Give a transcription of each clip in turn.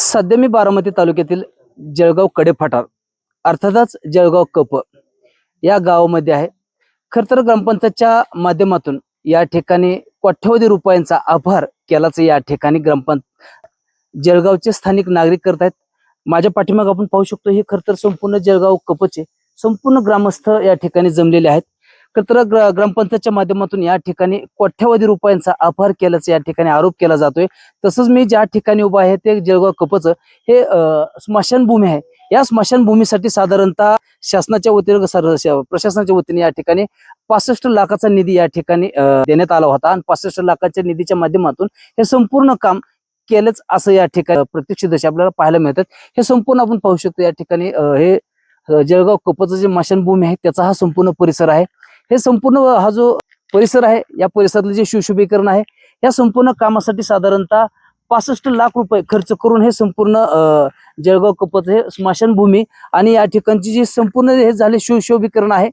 सध्या मी बारामती तालुक्यातील जळगाव कडेफाटा अर्थातच जळगाव कप या गावामध्ये आहे. खर तर ग्रामपंचायतच्या माध्यमातून या ठिकाणी कोट्यवधी रुपयांचा आभार केलाच या ठिकाणी जळगावचे स्थानिक नागरिक करत आहेत. माझ्या पाठीमागे आपण पाहू शकतो हे खर तर संपूर्ण जळगाव कपचे संपूर्ण ग्रामस्थ या ठिकाणी जमलेले आहेत. खर तर ग्रामपंचायतच्या माध्यमातून या ठिकाणी कोट्यवधी रुपयांचा आभार केल्याचा या ठिकाणी आरोप केला जातोय. तसंच मी ज्या ठिकाणी उभा आहे ते जळगाव कपचं हे स्मशानभूमी आहे. या स्मशानभूमीसाठी साधारणतः शासनाच्या वतीने प्रशासनाच्या वतीने या ठिकाणी 65 लाखाचा निधी या ठिकाणी देण्यात आला होता आणि 65 लाखाच्या निधीच्या माध्यमातून हे संपूर्ण काम केलंच असं या ठिकाणी प्रत्यक्षदर्शी आपल्याला पाहायला मिळतात. हे संपूर्ण आपण पाहू शकतो या ठिकाणी हे जळगाव कपचं जे स्मशानभूमी आहे त्याचा हा संपूर्ण परिसर आहे. हे संपूर्ण हा जो परिसर आहे या परिसरातलं जे शिवशोभीकरण आहे या संपूर्ण कामासाठी साधारणतः 65 लाख रुपये खर्च करून हे संपूर्ण जळगाव कपचं हे स्मशानभूमी आणि या ठिकाणची जी संपूर्ण हे झाले शिवशोभीकरण आहे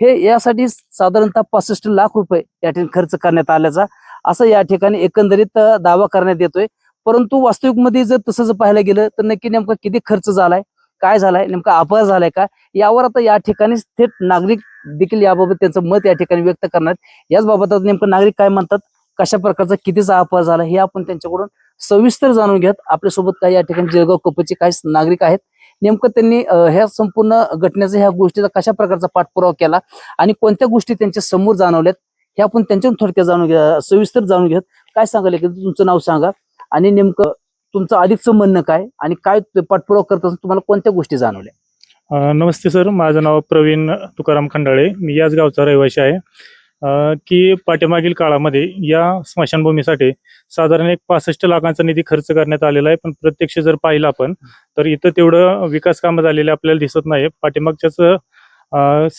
हे यासाठी साधारणतः 65 लाख रुपये या ठिकाणी खर्च करण्यात आल्याचा असं या ठिकाणी एकंदरीत दावा करण्यात येतोय. परंतु वास्तविकमध्ये जर तसं जर पाहायला गेलं तर नक्की नेमका किती खर्च झालाय, काय झालाय, नेमका अपघात झालाय का, यावर आता या ठिकाणी थेट नागरिक देखील याबाबत त्यांचं मत या ठिकाणी व्यक्त करणार. याच बाबत नेमकं नागरिक काय म्हणतात, कशा प्रकारचा कितीचा अपघात झाला हे आपण त्यांच्याकडून सविस्तर जाणून घेत. आपल्यासोबत काही या ठिकाणी जळगाव कपचे काही नागरिक आहेत. नेमकं त्यांनी ह्या संपूर्ण घटनेचा ह्या गोष्टीचा कशा प्रकारचा पाठपुरावा केला आणि कोणत्या गोष्टी त्यांच्या समोर जाणवल्यात हे आपण त्यांच्याकडून थोडक्यात जाणून घ्या, सविस्तर जाणून घेत. काय सांगाल की तुमचं नाव सांगा आणि नेमकं तुमचं अधिकचं म्हणणं काय आणि काय पाठपुरावा करत असताना तुम्हाला कोणत्या गोष्टी जाणवल्या? नमस्ते सर, माझं नाव प्रवीण तुकाराम खंडाळे, मी याच गावचा रहिवासी आहे. की पाठीमागील काळामध्ये या स्मशानभूमीसाठी साधारण एक 65 लाखांचा निधी खर्च करण्यात आलेला आहे. पण प्रत्यक्ष जर पाहिलं आपण तर इथं तेवढं विकास कामं झालेले आपल्याला दिसत नाही. पाठीमागच्याच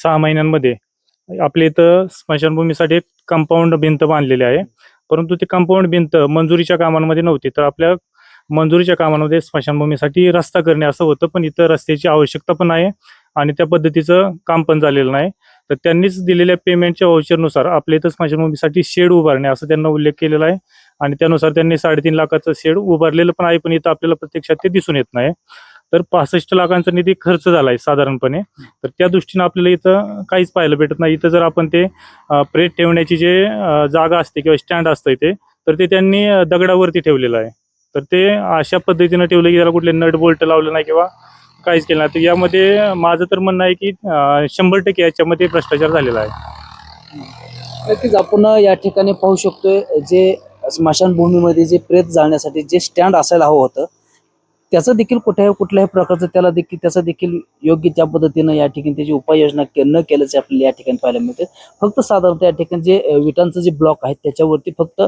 6 महिन्यांमध्ये आपल्या इथं स्मशानभूमीसाठी एक कंपाऊंड भिंत बांधलेली आहे. परंतु ती कंपाऊंड भिंत मंजुरीच्या कामांमध्ये नव्हती. तर आपल्या मंजुरीच्या कामांमध्ये स्मशानभूमीसाठी रस्ता करणे असं होतं, पण इथं रस्त्याची आवश्यकता पण आहे आणि त्या पद्धतीचं काम पण झालेलं नाही. तर त्यांनीच दिलेल्या पेमेंटच्या व्हाउचरनुसार आपल्या इथं स्मशानभूमीसाठी शेड उभारणे असं त्यांना उल्लेख केलेला आहे आणि त्यानुसार त्यांनी 3.5 लाखाचं शेड उभारलेलं पण आहे, पण इथं आपल्याला प्रत्यक्षात ते दिसून येत नाही. तर 65 लाखांचा निधी खर्च झाला आहे साधारणपणे. तर त्या दृष्टीनं आपल्याला इथं काहीच पाहायला भेटत नाही. इथं जर आपण ते प्रेत ठेवण्याची जे जागा असते किंवा स्टँड असतं इथे, तर ते त्यांनी दगडावरती ठेवलेलं आहे. तर ते अशा पद्धतीनं ठेवलं की त्याला कुठले नट बोल्ट लावलं नाही किंवा काहीच केलं नाही. तर यामध्ये माझं तर म्हणणं आहे की 100% याच्यामध्ये भ्रष्टाचार झालेला आहे. नक्कीच आपण या ठिकाणी पाहू शकतोय जे स्मशानभूमीमध्ये जे प्रेत जाळण्यासाठी जे स्टँड असायला हवं होतं त्याचं देखील कुठल्याही प्रकारचं त्याचं देखील योग्य त्या पद्धतीनं या ठिकाणी त्याची उपाययोजना न केल्याचे आपल्याला या ठिकाणी पाहायला मिळते. फक्त साधारणतः या ठिकाणी जे विटांचं जे ब्लॉक आहेत त्याच्यावरती फक्त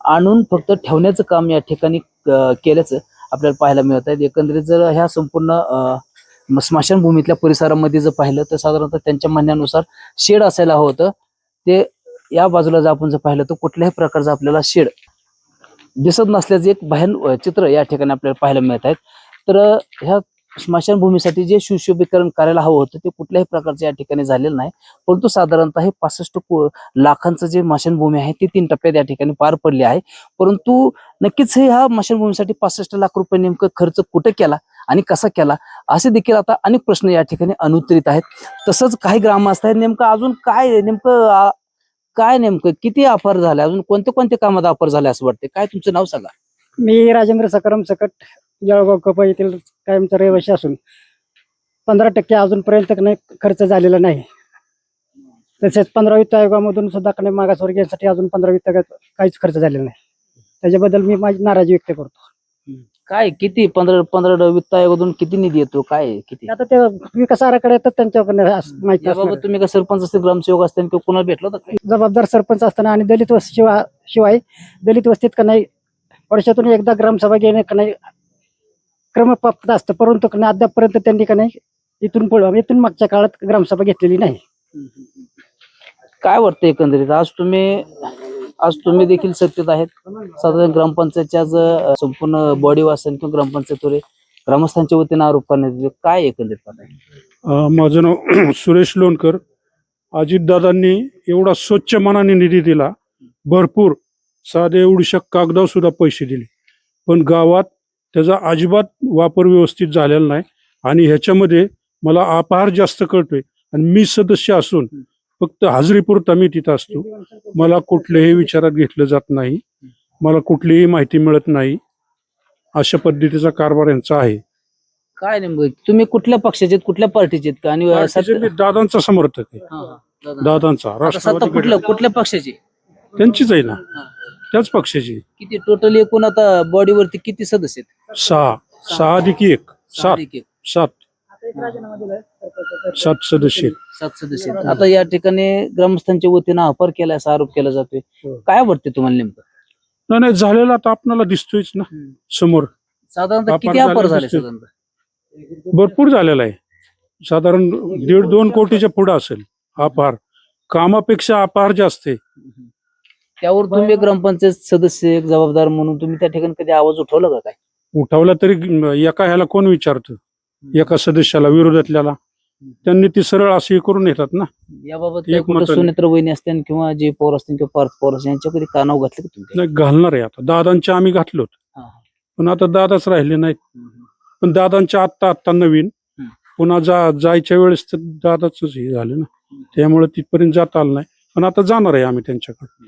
आणून फक्त ठेवण्याचं काम या ठिकाणी केल्याचं आपल्याला पाहायला मिळत आहे. एकंदरीत जर ह्या संपूर्ण स्मशानभूमीतल्या परिसरामध्ये जर पाहिलं तर साधारणतः त्यांच्या म्हणण्यानुसार शेड असायला हवं होतं. ते या बाजूला जर आपण जर पाहिलं तर कुठल्याही प्रकारचं आपल्याला शेड दिसत नसल्याचे एक भयान चित्र या ठिकाणी आपल्याला पाहायला मिळत आहेत. तर ह्या स्मशानभूमीसाठी जे सुशोभीकरण करायला हवं होतं ते कुठल्याही प्रकारचं या ठिकाणी झालेलं नाही. परंतु साधारणतः हे 65 लाखांचं जे स्मशानभूमी आहे ती 3 टप्प्यात या ठिकाणी पार पडली आहे. परंतु नक्कीच ह्या स्मशानभूमीसाठी 65 लाख रुपये नेमकं खर्च कुठं केला आणि कसा केला असे देखील आता अनेक प्रश्न या ठिकाणी अनुत्तरित आहेत. तसंच काही ग्रामस्थ आहेत, नेमकं अजून काय नेमकं किती ऑफर झाले, अजून कोणते कामात ऑफर झाले असं वाटते? काय तुमचं नाव सांगा? मी राजेंद्र सकाराम सकट, जळगाव कप येथील कायमचा रहिवासी असून 15% अजूनपर्यंत नाही खर्च झालेला नाही. तसेच 15 वित्त आयोगामधून सुद्धा मागासवर्गीयांसाठी अजून 15 वित्त काहीच खर्च झालेला नाही. त्याच्याबद्दल मी माझी नाराजी व्यक्त करतो. काय किती 15 वित्त आयोगातून किती निधी येतो, काय किती? आता ते विकास आराखडे येतात त्यांच्याकडे माहिती याबाबत असणार. तुम्ही का सरपंच असतील, ग्रामसेवक असतील किंवा कुणाला भेटलं होतं का? जबाबदार सरपंच असताना आणि दलित वस्ती शिवाय दलित वस्तीत का नाही वर्षातून एकदा ग्रामसभा घेणे का नाही क्रमप्राप्त असतं. परंतु का नाही अद्यापपर्यंत त्यांनी का नाही इथून मागच्या काळात ग्रामसभा घेतलेली नाही. काय वाटतं एकंदरीत आज तुम्ही देखील सत्तेत आहेत, साधारण ग्रामपंचायतच्या संपूर्ण बॉडी असेल किंवा ग्रामपंचायतवर ग्रामस्थांच्या वतीने आरोप करण्यात येतो, काय एकंदरीत पाहताय? माझं नाव सुरेश लोणकर. अजितदादांनी एवढा स्वच्छ मनाने निधी दिला, भरपूर साधे एवढ्या कागदावर सुद्धा पैसे दिले, पण गावात त्याचा अजिबात वापर व्यवस्थित झालेला नाही. आणि ह्याच्यामध्ये मला अपहार जास्त कळतोय. आणि मी सदस्य असून फक्त हाजरीपुरता मी तिथं असतो. मला कुठल्याही विचारात घेतलं जात नाही. मला कुठलीही माहिती मिळत नाही. अशा पद्धतीचा कारभार यांचा आहे. काय नेमकं तुम्ही कुठल्या पक्षाचे आहेत, कुठल्या पार्टीचे आहेत का? आणि बाकीचे मी दादांचा समर्थक आहे. हा, हा. दादा. दादांचा आता राष्ट्रवादी सत्ता कुठल्या पक्षाची? त्यांचीच आहे ना, हा. त्याच पक्षाची. किती टोटल एकूण आता बॉडीवरती किती सदस्य आहेत? 6 अधिक 1 सहा 7 अधिक एक. 7 सदस्य आहेत. 7 सदस्य आहेत. आता या ठिकाणी ग्रामस्थांच्या वतीनं अपार केला असा आरोप केला जातोय. काय वाटते तुम्हाला नेमकं? नाही झालेला आता आपल्याला दिसतोयच ना समोर. साधारणतः अपार किती अपार झालेलं झाले दिसतोय. साधारणतः? भरपूर झालेला आहे. साधारण 1.5-2 कोटीच्या पुढे असेल अपार. कामापेक्षा अपार जास्त आहे. त्यावर तुम्ही ग्रामपंचायत सदस्य एक जबाबदार म्हणून तुम्ही त्या ठिकाणी कधी आवाज उठवला का काय? उठवला तरी एका ह्याला कोण विचारतं? एका सदस्याला विरोधातल्याला त्यांनी ती सरळ अशी करून येतात ना. याबाबत एक काही कुठं मताने. सुनेत्र वहिनी असतील किंवा जे पवार असतील किंवा पार्थ पवार असतील यांच्या कधी कानावर घातले का तुम्ही? नाही घालणार आहे आता. दादांच्या आम्ही घातलो हा, हा. पण आता दादाच राहिले नाहीत. पण दादांच्या आत्ता नवीन पुन्हा जायच्या वेळेस तर दादाच हे झालं ना. त्यामुळे तिथपर्यंत जाता आलं नाही. पण आता जाणार आहे आम्ही त्यांच्याकडे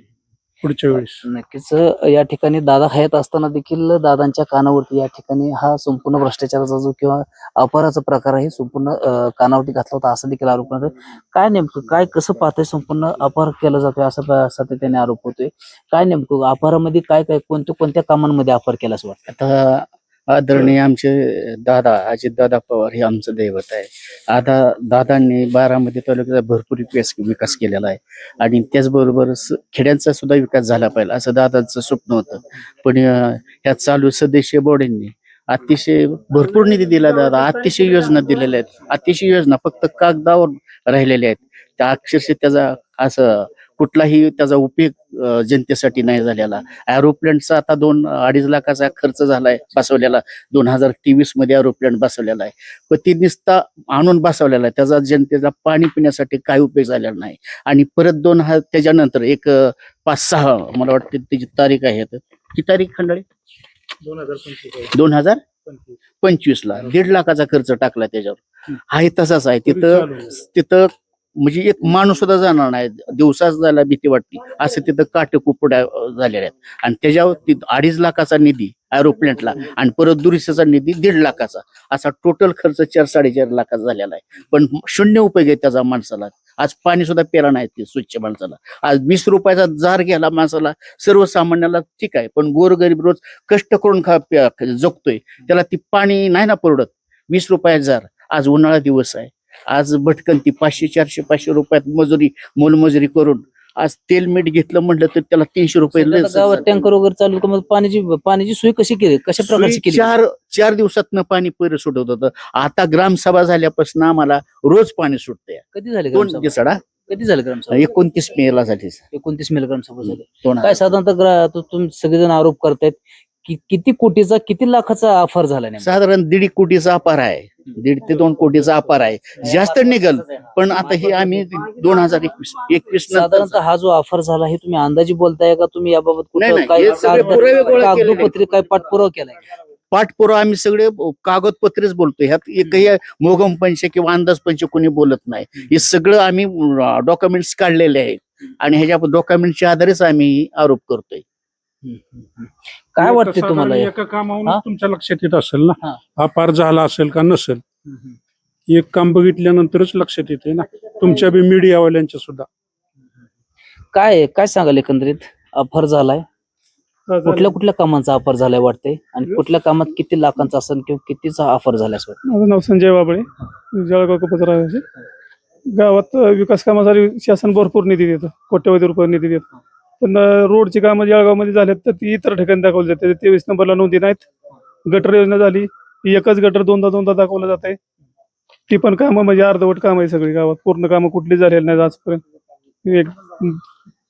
पुढच्या वेळेस. नक्कीच या ठिकाणी दादा हयात असताना देखील दादांच्या कानावरती या ठिकाणी हा संपूर्ण भ्रष्टाचाराचा जो किंवा अपराचा प्रकार आहे संपूर्ण कानावरती घातला होता असं देखील आरोप करतात. काय नेमकं काय कसं पाहतंय संपूर्ण अपहार केला जातोय असं सातत्याने आरोप होतोय. काय नेमकं अपहारामध्ये काय काय कोणत्या कामांमध्ये अपहार केला असं वाटतं? आता आदरणीय आमचे दादा अजितदादा पवार हे आमचं दैवत आहे. आता दादांनी बारामती तालुक्याचा भरपूर विकास केलेला आहे आणि त्याचबरोबर खेड्यांचा सुद्धा विकास झाला पाहिजे असं दादांचं स्वप्न होतं. पण ह्या चालू सदस्य बॉडींनी अतिशय भरपूर निधी दिला. दादा अतिशय योजना दिलेल्या आहेत. अतिशय योजना फक्त कागदावर राहिलेल्या आहेत. त्या अक्षरशः त्याचा असं कुठलाही त्याचा उपयोग जनतेसाठी नाही झालेला. एरोप्लेनचा आता 2-2.5 लाखाचा खर्च झालाय बसवलेला. 2023 मध्ये एरोप्लेन बसवलेला आहे. पण ती नुसता आणून बसवलेला आहे. त्याचा जनतेचा पाणी पिण्यासाठी काही उपयोग झालेला नाही. आणि परत त्याच्यानंतर एक 5-6 मला वाटतं त्याची तारीख आहे. ती तारीख खंडाळी 2025 ला 1.5 लाखाचा खर्च टाकला त्याच्यावर. आहे तसाच आहे. तिथं म्हणजे एक माणूस सुद्धा जाणार नाही. दिवसाच जायला भीती वाटते असं तिथं काटेकुपड्या झालेल्या आहेत. आणि त्याच्यावर 2.5 लाखाचा निधी एरोप्लेनला आणि परत दुरुस्तीचा निधी 1.5 लाखाचा असा टोटल खर्च 4-4.5 लाखाचा झालेला आहे. पण शून्य उपयोग आहे त्याचा माणसाला. आज पाणी सुद्धा प्यारा नाही ते स्वच्छ माणसाला. आज 20 रुपयाचा जार घ्यायला माणसाला सर्वसामान्याला ठीक आहे. पण गोरगरीब रोज कष्ट करून जगतोय त्याला ती पाणी नाही ना परवडत. 20 रुपयाचा जार. आज उन्हाळा दिवस आहे. आज भटकंती 500-400-500 रुपयात मोलमजुरी करून आज तेल मीठ घेतलं म्हटलं तर त्याला 300 रुपये गावात टँकर वगैरे चालू का? मग पाण्याची सोय कशी केली? कशा प्रकारची केली? 4 दिवसातनं पाणी पहिलं सुटत होतं. आता ग्रामसभा झाल्यापासून आम्हाला रोज पाणी सुटतंय. कधी झाले 2 ग्रामसभा? दिवसाडा कधी झालं ग्रामसभा? 29 मेला झाली. 29 मे ग्रामसभा झाली. 2 काय साधारणतः तुम्ही सगळेजण आरोप करतायत की किती कोटीचा किती लाखाचा ऑफर झाला नेमका? साधारण 1.5 कोटीचा अपार आहे. 1.5 ते 2 कोटीचा अपार आहे. जास्त निघल. पण आता हे आम्ही 2021 साधारणतः हा जो ऑफर झाला हे तुम्ही अंदाजे बोलताय का तुम्ही याबाबत नाही, कुठं हे सगळे पुरावे गोळा केलेले आहेत. कागदोपत्री काय पाठपुरावा केलाय? पाठपुरावा आम्ही सगळे कागदपत्रेच बोलतोय. ह्यात एकही मोगम पंच किंवा अंदाज पंच कोणी बोलत नाही. हे सगळं आम्ही डॉक्युमेंट्स काढलेले आहेत आणि ह्याच्या डॉक्युमेंटच्या आधारेच आम्ही आरोप करतोय. काय वाटते तुम्हाला? एका कामावरून हा? तुमच्या लक्षात येत असेल ना हा. अपार झाला असेल का नसेल. एक काम बघितल्यानंतरच लक्षात येते ना तुमच्या बी मीडियावाल्यांच्या सुद्धा. काय सांगाल एकंदरीत ऑफर झालाय? कुठल्या कामांचा ऑफर झालाय वाटतंय आणि कुठल्या कामात किती लाखांचा असेल किंवा कितीचा ऑफर झालाय असं वाटतं? माझं नाव संजय बाबळे, जळगाव कपत्राचे. गावात विकास कामासाठी शासन भरपूर निधी देतं. कोट्यवधी रुपये निधी देतं. पण रोडची कामं जळगावमध्ये झाल्यात तर ती इतर ठिकाणी दाखवली जाते. 23 नंबरला नोंदी नाहीत. गटर योजना झाली, एकच गटर दोनदा दाखवलं जात आहे. ती पण कामं म्हणजे अर्धवट काम आहे सगळी गावात. पूर्ण कामं कुठली झालेली नाही आजपर्यंत.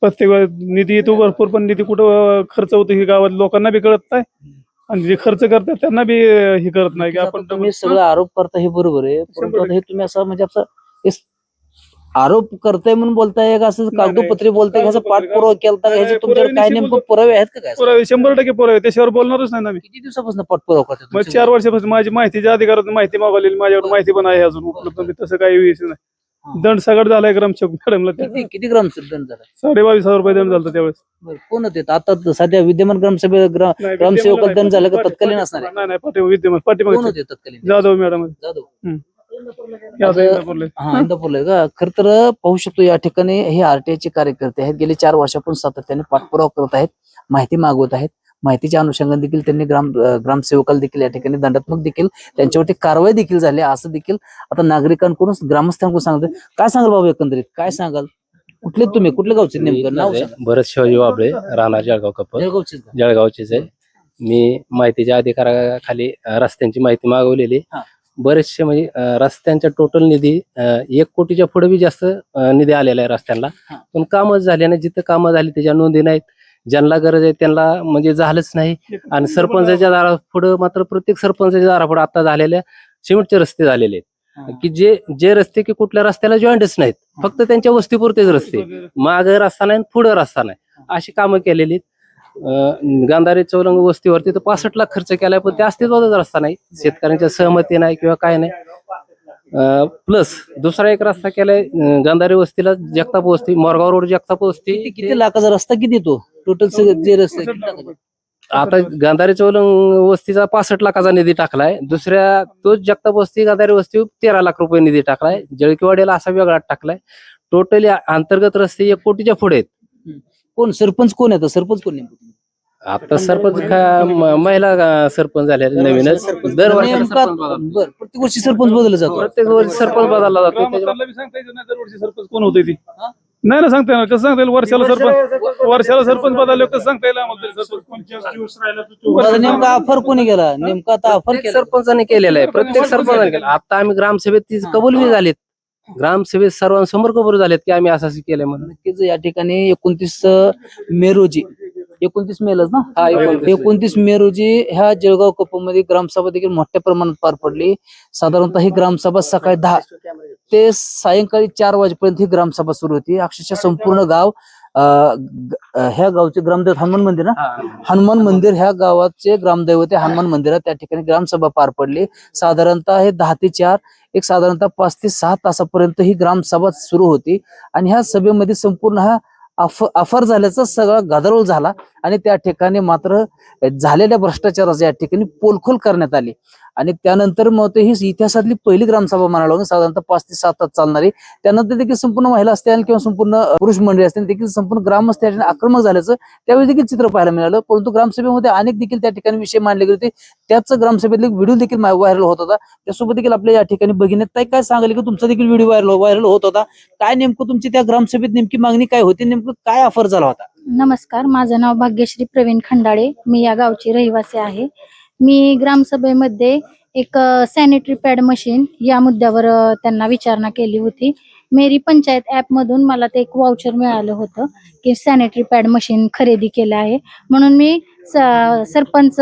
प्रत्येक निधी येतो भरपूर, पण निधी कुठं खर्च होतो ही गावात लोकांना बी कळत नाही आणि जे खर्च करतात त्यांना बी हे करत नाही की आपण तुम्ही सगळं आरोप करता हे बरोबर आहे, परंतु आता हे तुम्ही असं म्हणजे आरोप करताय म्हणून बोलताय का असं कागदोपत्री बोलताय, ह्याचा पाठपुरावा केलता का, ह्याचे तुमच्याकडे काय नेमकं पुरावे आहेत का काय? पुरावे 100% पुरावे, त्याच्यावर बोलणारच नाही ना मी. किती दिवसापासून पाठपुरावा करताय मग तुम्ही? 4 वर्षापासून माझी माहितीच्या अधिकारातून माहिती मागवलेली, माझ्याकडे माहिती पण आहे अजून उपलब्ध. मी तसं काही विषय नाही. दंड सगळं झालाय ग्रामसेवक मॅडमला. किती ग्रामसेवक दंड झाला? 22,500 रुपये दंड झाला त्यावेळेस. बरं, कोण होते आता सध्या विद्यमान नाही, ग्रामसेवकाला दंड झाला का पाठी- तत्कालीन असणार आहे? नाही नाही विद्यमान कोण पाठीमागे होते तत्कालीन? जाधव मॅडम. जाधव. इंदापूरला. हा, इंदापूरला का? खर तर पाहू शकतो या ठिकाणी हे आरटीआयचे कार्यकर्ते आहेत. गेले 4 वर्षापासून सातत्याने पाठपुरावा करत आहेत, माहिती मागवत आहेत. माहितीच्या अनुषंगाने देखील त्यांनी ग्रामसेवकाला देखील या ठिकाणी दंडात्मक देखील त्यांच्यावरती कारवाई देखील झाली, असं देखील आता नागरिकांकडून ग्रामस्थांकडून सांगतो. काय सांगाल बाबा, एकंदरीत काय सांगाल? कुठले गावचे नेमकं नाव सांगा? भरत शिवाजी वाबळे, राहणार जळगाव कप्पल, जळगावचेच का? जळगावचीच आहे. मी माहितीच्या अधिकाराखाली रस्त्यांची माहिती मागवलेली. हा. बरेचसे म्हणजे रस्त्यांच्या टोटल निधी 1 कोटीच्या पुढे बी जास्त निधी आलेला आहे रस्त्यांना. हा. पण कामच झाले नाही. जिथं कामं झाली त्याच्या नोंदी नाहीत. ज्यांना गरज आहे त्यांना म्हणजे झालंच नाही. आणि सरपंचाच्या दारा पुढे मात्र प्रत्येक सरपंचाच्या दारा पुढे आता झालेल्या सिमेंटचे रस्ते झालेले आहेत, की जे रस्ते की कुठल्या रस्त्याला जॉईंटच नाहीत, फक्त त्यांच्या वस्तीपुरतेच रस्ते, मागे रस्ता नाही पुढे रस्ता नाही, अशी कामं केलेली. गांधारी चौरंग वस्तीवरती तर 65 लाख खर्च केलाय, पण ते अस्तित्वातच रस्ता नाही, शेतकऱ्यांच्या सहमती नाही किंवा काय नाही. प्लस दुसरा एक रस्ता केलाय गांधारी वस्तीला, जगताप वस्ती, मोरगाव रोड जगताप वस्ती. किती लाखाचा रस्ता किती तो टोटल जे रस्ते किती लाखाचा? आता गांधारी चौरंग वस्तीचा 65 लाखाचा निधी टाकलाय. दुसऱ्या तोच जगताप वस्ती गांधारी वस्ती 13 लाख रुपये निधी टाकलाय. जळकीवाडीला असा वेगळा टाकलाय. टोटली अंतर्गत रस्ते 1 कोटीच्या पुढे आहेत. कोण सरपंच कोण आहे? सरपंच कोण नेमकं? आता सरपंच महिला सरपंच झाले नवीनच. दरवर्षी नेमका बरं, प्रत्येक वर्षी सरपंच बदलला जातो. प्रत्येक वर्षी सरपंच बदलला जातो. ग्रामस्थांना बी सांगता येतं नाही दरवर्षी सरपंच कोण होते ती. नाही ना सांगता येणार. कसं सांगता येईल? वर्षाला सरपंच बदलले कसं सांगता येईल आम्हाला तरी सरपंच कोण? आता नेमका ऑफर कोणी केला? नेमका आता ऑफर प्रत्येक सरपंचाने केलेलं आहे. प्रत्येक सरपंचाने केलं. आता आम्ही ग्रामसभेत ती कबूल बी झालीत. ग्रामसभेत सर्वांसमोर कबूल झालेत की आम्ही असं केलंय म्हणून. नक्कीच या ठिकाणी 29 मे रोजी, 29 मेलाच ना, हा, 29 मे रोजी ह्या जळगाव कपमध्ये ग्रामसभा देखील मोठ्या प्रमाणात पार पडली. साधारणतः ही ग्रामसभा सकाळी 10 ते सायंकाळी 4 वाजेपर्यंत ही ग्रामसभा सुरू होती. अक्षरशः संपूर्ण गाव ह्या गावचे ग्रामदैवत हनुमान मंदिर ना, हनुमान मंदिर ह्या गावाचे ग्रामदैवत आहे हनुमान मंदिरात त्या ठिकाणी ग्रामसभा पार पडली. साधारणतः हे 10 ते 4 एक साधारणतः 5 ते 6 तासापर्यंत ही ग्रामसभा सुरू होती. आणि ह्या सभेमध्ये संपूर्ण हा अफर झाल्याचा सगळा गदारोळ झाला. आणि त्या ठिकाणी मात्र झालेल्या भ्रष्टाचाराचा या ठिकाणी पोलखोल करण्यात आली. आणि त्यानंतर मग ही इतिहासातली पहिली ग्रामसभा म्हणायला लागली, साधारणतः 5 ते 7 तास चालणारी. त्यानंतर देखील संपूर्ण महिला असतील किंवा संपूर्ण पुरुष मंडळी असतील देखील संपूर्ण ग्रामस्थ आक्रमक झाल्याचं त्यावेळी देखील चित्र पाहायला मिळालं. परंतु ग्रामसभेमध्ये अनेक देखील त्या ठिकाणी विषय मांडले गेले होते. त्याच ग्रामसभेतले व्हिडिओ देखील व्हायरल होत होता. त्यासोबत देखील आपल्या या ठिकाणी भगिनीत काय सांगाल की तुमचा देखील व्हिडिओ व्हायरल होत होता. काय नेमकं तुमची त्या ग्रामसभेत नेमकी मागणी काय होती? नेमकं काय ऑफर झाला होता? नमस्कार, माझं नाव भाग्यश्री प्रवीण खंडाळे. मी या गावची रहिवासी आहे. मी ग्रामसभेमध्ये एक सॅनिटरी पॅड मशीन या मुद्द्यावर त्यांना विचारणा केली होती. मेरी पंचायत ऍप मधून मला ते एक वाउचर मिळालं होतं की सॅनिटरी पॅड मशीन खरेदी केलं आहे म्हणून मी सरपंच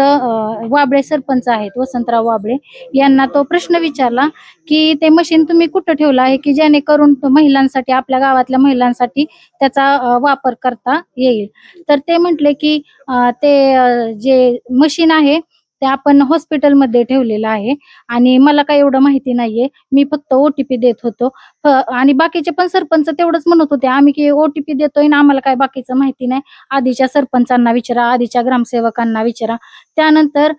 वाबळे सरपंच आहेत वसंतराव वाबळे यांना तो प्रश्न विचारला की ते मशीन तुम्ही कुठं ठेवलं आहे की जेणेकरून महिलांसाठी, आपल्या गावातल्या महिलांसाठी त्याचा वापर करता येईल. तर ते म्हटले की ते जे मशीन आहे ते आपण हॉस्पिटलमध्ये ठेवलेलं आहे आणि मला काही एवढं माहिती नाहीये, मी फक्त OTP देत होतो. आणि बाकीचे पण सरपंच तेवढंच म्हणत होते आम्ही की OTP देतोय ना, आम्हाला काय बाकीचं माहिती नाही. आधीच्या सरपंचांना विचारा, आधीच्या ग्रामसेवकांना विचारा. त्यानंतर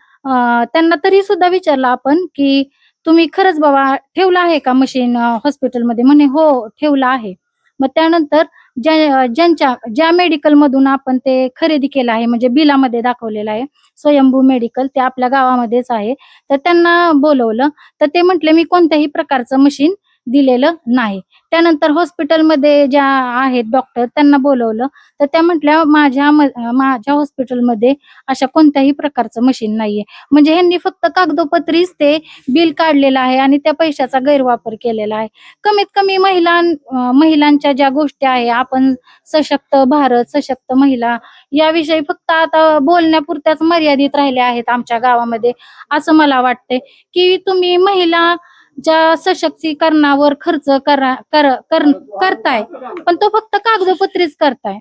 त्यांना तरी सुद्धा विचारलं आपण की तुम्ही खरंच बाबा ठेवलं आहे का मशीन हॉस्पिटलमध्ये? म्हणे हो ठेवलं आहे. मग त्यानंतर ज्या मेडिकल मधून आपण ते खरेदी केलं आहे, म्हणजे बिलामध्ये दाखवलेलं आहे स्वयंभू मेडिकल, ते आपल्या गावामध्येच आहे, तर त्यांना बोलवलं तर ते म्हटले मी कोणत्याही प्रकारचं मशीन दिलेलं नाही. त्यानंतर हॉस्पिटलमध्ये ज्या आहेत डॉक्टर त्यांना बोलवलं तर त्या म्हटल्या माझ्या हॉस्पिटलमध्ये अशा कोणत्याही प्रकारचं मशीन नाहीये. म्हणजे ह्यांनी फक्त कागदोपत्रीच ते बिल काढलेलं आहे आणि त्या पैशाचा गैरवापर केलेला आहे. कमीत कमी महिलांच्या ज्या गोष्टी आहे, आपण सशक्त भारत, सशक्त महिला याविषयी फक्त आता बोलण्यापुरत्याच मर्यादित राहिल्या आहेत आमच्या गावामध्ये, असं मला वाटतंय की तुम्ही महिला ज्या सशक्तीकरणावर खर्च करताय, पण तो फक्त कागदोपत्रीच करताय.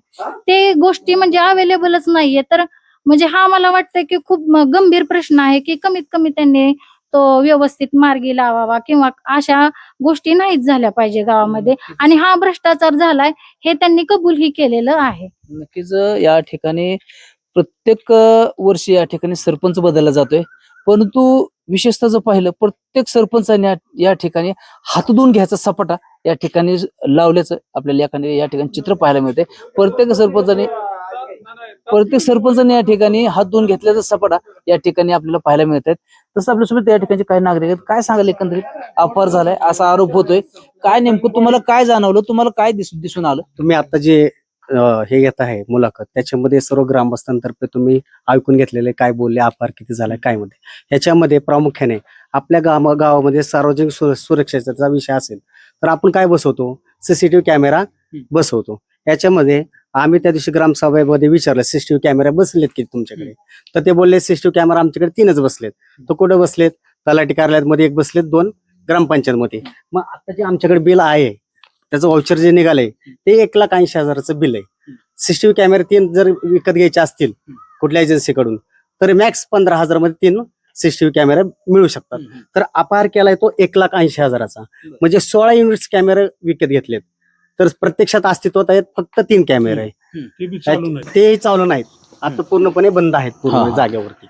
ते गोष्टी म्हणजे अवेलेबलच नाहीये. तर म्हणजे हा मला वाटतं की खूप गंभीर प्रश्न आहे की कमीत कमी त्यांनी तो व्यवस्थित मार्गी लावावा किंवा अशा गोष्टी नाहीच झाल्या पाहिजे गावामध्ये. आणि हा भ्रष्टाचार झालाय हे त्यांनी कबूलही केलेलं आहे. नक्कीच या ठिकाणी प्रत्येक वर्षी या ठिकाणी सरपंच बदलला जातोय, परंतु विशेषतः जर पाहिलं प्रत्येक सरपंचाने या ठिकाणी हात धुवून घ्यायचा सपाटा या ठिकाणी लावल्याचं आपल्याला या ठिकाणी चित्र पाहायला मिळते. प्रत्येक सरपंचाने या ठिकाणी हात धुवून घेतल्याचा सपाटा या ठिकाणी आपल्याला पाहायला मिळत आहेत. तसं आपल्यासोबत या ठिकाणी काही नागरिक आहेत. काय सांगाल, एकंदरीत अपहार झालाय असा आरोप होतोय, काय नेमकं तुम्हाला काय जाणवलं, तुम्हाला काय दिसून आलं? तुम्ही आता जे हे घेत आहे मुलाखत, त्याच्यामध्ये सर्व ग्रामस्थांतर्फे तुम्ही ऐकून घेतलेले काय बोलले, अपहार किती झालाय काय मध्ये. ह्याच्यामध्ये प्रामुख्याने आपल्या गावामध्ये सार्वजनिक सुरक्षेचा विषय असेल तर आपण काय बसवतो, सीसीटीव्ही कॅमेरा बसवतो. याच्यामध्ये आम्ही त्या दिवशी ग्रामसभेमध्ये विचारलं सीसीटीव्ही कॅमेरा बसलेत की तुमच्याकडे, तर ते बोलले सीसीटीव्ही कॅमेरा आमच्याकडे 3च बसलेत. तर कुठे बसलेत, तलाठी कार्यालयामध्ये 1 बसलेत, 2 ग्रामपंचायत मध्ये. मग आता जे आमच्याकडे बिल आहे त्याचं व्हाउचर जे निघालंय ते 1,80,000चं बिल आहे. सीसीटीव्ही कॅमेरे 3 जर विकत घ्यायचे असतील कुठल्या एजन्सीकडून तर मॅक्स 15,000 मध्ये 3 सीसीटीव्ही कॅमेरे मिळू शकतात. तर अपहार केलाय तो 1,80,000चा, म्हणजे 16 युनिट्स कॅमेरे विकत घेतलेत. तर प्रत्यक्षात अस्तित्वात आहेत फक्त 3 कॅमेरे आहे, ते बी चालू नाही. ते चालू नाहीत, आता पूर्णपणे बंद आहेत पूर्ण जागेवरती.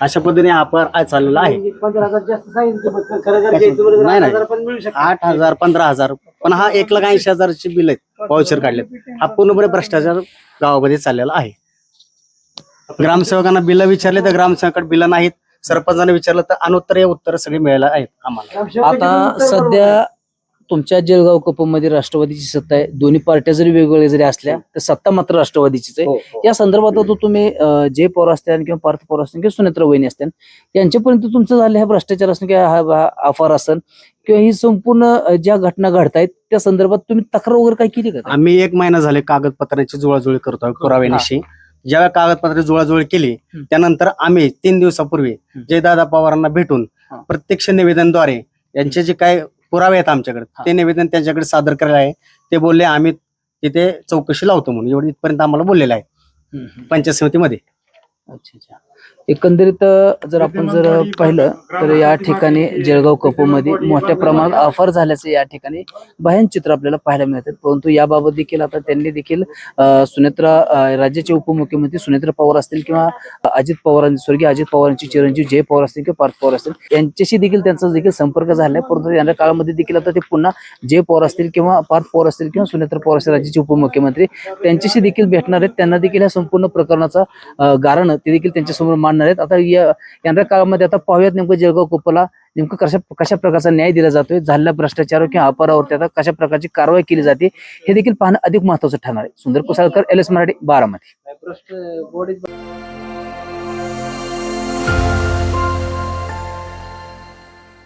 अशा पद्धतीने अपहार चाललेला आहे. 15,000 जास्त सांगितलं, नाही, नाही. 8,000 पण मिळू शकतात. 8,000 15,000 पण हा 1,80,000चे बिल आहेत व्हाउचर काढलेत. हा पूर्णपणे भ्रष्टाचार गावामध्ये चाललेला आहे. ग्रामसेवकांना बिल विचारले तर ग्रामसेवकांकडे बिल नाहीत, सरपंचाने विचारलं तर अनुत्तरे उत्तर सगळी मिळायला आहेत आम्हाला. आता सध्या तुमच्या जळगाव कपमध्ये राष्ट्रवादीची सत्ता आहे. दोन्ही पार्ट्या जरी वेगवेगळ्या जरी असल्या तर सत्ता मात्र राष्ट्रवादीचीच आहे. या संदर्भात आता तुम्ही जय पवार असतील किंवा पार्थ पवार असतील किंवा सुनेत्रा वहिनी असतील यांच्यापर्यंत तुमचं झालं हा भ्रष्टाचार असेल किंवा हा अफार असेल किंवा ही संपूर्ण ज्या घटना घडतायत त्या संदर्भात तुम्ही तक्रार वगैरे काय केली का? आम्ही 1 महिना झाले कागदपत्रांची जुळाजुळी करतोय पुराव्यानिशी. ज्यावेळी कागदपत्राची जुळाजुळी केली त्यानंतर आम्ही 3 दिवसापूर्वी जयदादा पवारांना भेटून प्रत्यक्ष निवेदनद्वारे यांचे जे काय पुरावे आहेत आमच्याकडे ते निवेदन त्यांच्याकडे सादर करायला आहे. ते बोलले आम्ही तिथे चौकशी लावतो म्हणून, एवढी इथपर्यंत आम्हाला बोललेलं आहे पंचायत समितीमध्ये. अच्छा. एकंदरीत जर आपण पाहिलं तर या ठिकाणी जळगाव कपोमध्ये मोठ्या प्रमाणात ऑफर झाल्याचं या ठिकाणी भयान चित्र आपल्याला पाहायला मिळतात. परंतु याबाबत देखील आता त्यांनी देखील राज्याचे उपमुख्यमंत्री सुनेत्रा पवार असतील किंवा स्वर्गीय अजित पवारांची चिरंजीव जय पवार असतील किंवा पार्थ पवार असतील यांच्याशी देखील त्यांचा देखील संपर्क झालाय. परंतु येणाऱ्या काळामध्ये देखील आता ते पुन्हा जय पवार असतील किंवा पार्थ पवार असतील किंवा सुनेत्रा पवार असतील राज्याचे उपमुख्यमंत्री त्यांच्याशी देखील भेटणार आहेत. त्यांना देखील या संपूर्ण प्रकरणाचा गारण ते देखील त्यांच्यासमोर मांडणार आहेत. आता येणाऱ्या काळामध्ये आता पाहूयात नेमकं जळगाव कोपला नेमकं कशा प्रकारचा न्याय दिला जातोय, झालेल्या भ्रष्टाचार किंवा अपहारावरती आता कशा प्रकारची कारवाई केली जाते हे देखील पाहणं अधिक महत्वाचं ठरणार आहे. सुंदर कुसाळकर, LS मराठी, बारामती.